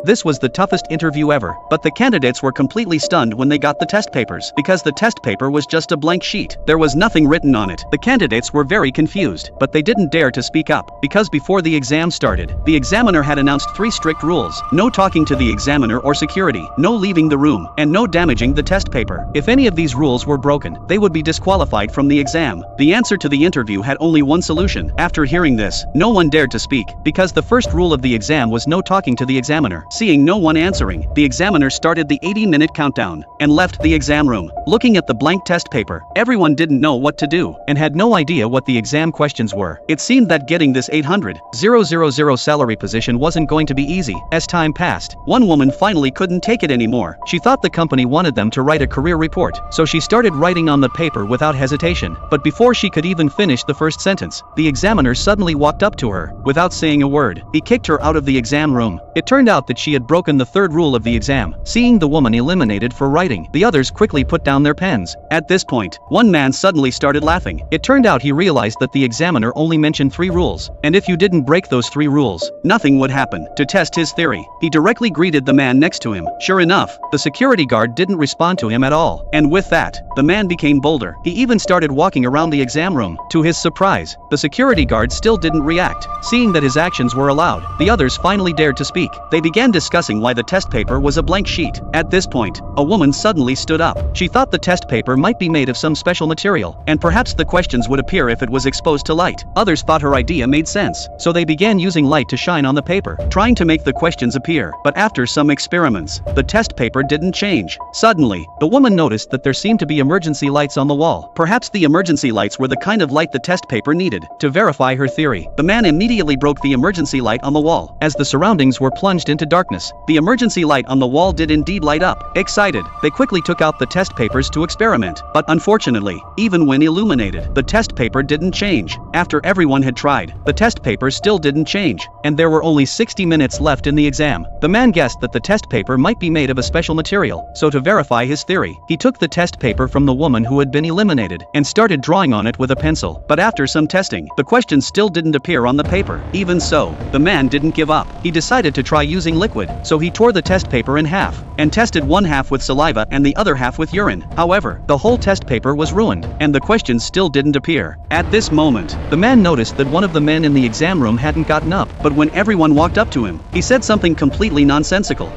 This was the toughest interview ever, but the candidates were completely stunned when they got the test papers because the test paper was just a blank sheet. There was nothing written on it. The candidates were very confused, but they didn't dare to speak up because before the exam started, the examiner had announced 3 strict rules: no talking to the examiner or security, no leaving the room, and no damaging the test paper. If any of these rules were broken, they would be disqualified from the exam. The answer to the interview had only one solution. After hearing this, no one dared to speak because the first rule of the exam was no talking to the examiner. Seeing no one answering, the examiner started the 80-minute countdown and left the exam room. Looking at the blank test paper, everyone didn't know what to do and had no idea what the exam questions were. It seemed that getting this 800,000 salary position wasn't going to be easy. As time passed, one woman finally couldn't take it anymore. She thought the company wanted them to write a career report, so she started writing on the paper without hesitation. But before she could even finish the first sentence, the examiner suddenly walked up to her. Without saying a word, he kicked her out of the exam room. It turned out that she had broken the 3rd rule of the exam. Seeing the woman eliminated for writing, the others quickly put down their pens. At this point, one man suddenly started laughing. It turned out he realized that the examiner only mentioned 3 rules, and if you didn't break those 3 rules, nothing would happen. To test his theory, he directly greeted the man next to him. Sure enough, the security guard didn't respond to him at all. And with that, the man became bolder. He even started walking around the exam room. To his surprise, the security guard still didn't react. Seeing that his actions were allowed, the others finally dared to speak. They began discussing why the test paper was a blank sheet. At this point, a woman suddenly stood up. She thought the test paper might be made of some special material, and perhaps the questions would appear if it was exposed to light. Others thought her idea made sense, so they began using light to shine on the paper, trying to make the questions appear. But after some experiments, the test paper didn't change. Suddenly, the woman noticed that there seemed to be emergency lights on the wall. Perhaps the emergency lights were the kind of light the test paper needed. To verify her theory, the man immediately broke the emergency light on the wall. As the surroundings were plunged into darkness, the emergency light on the wall did indeed light up. Excited, they quickly took out the test papers to experiment. But unfortunately, even when illuminated, the test paper didn't change. After everyone had tried, the test paper still didn't change, and there were only 60 minutes left in the exam. The man guessed that the test paper might be made of a special material, so to verify his theory, he took the test paper from the woman who had been eliminated and started drawing on it with a pencil. But after some testing, the questions still didn't appear on the paper. Even so, the man didn't give up. He decided to try using liquid, so he tore the test paper in half and tested one half with saliva and the other half with urine. However, the whole test paper was ruined, and the questions still didn't appear. At this moment, the man noticed that one of the men in the exam room hadn't gotten up, but when everyone walked up to him, he said something completely nonsensical.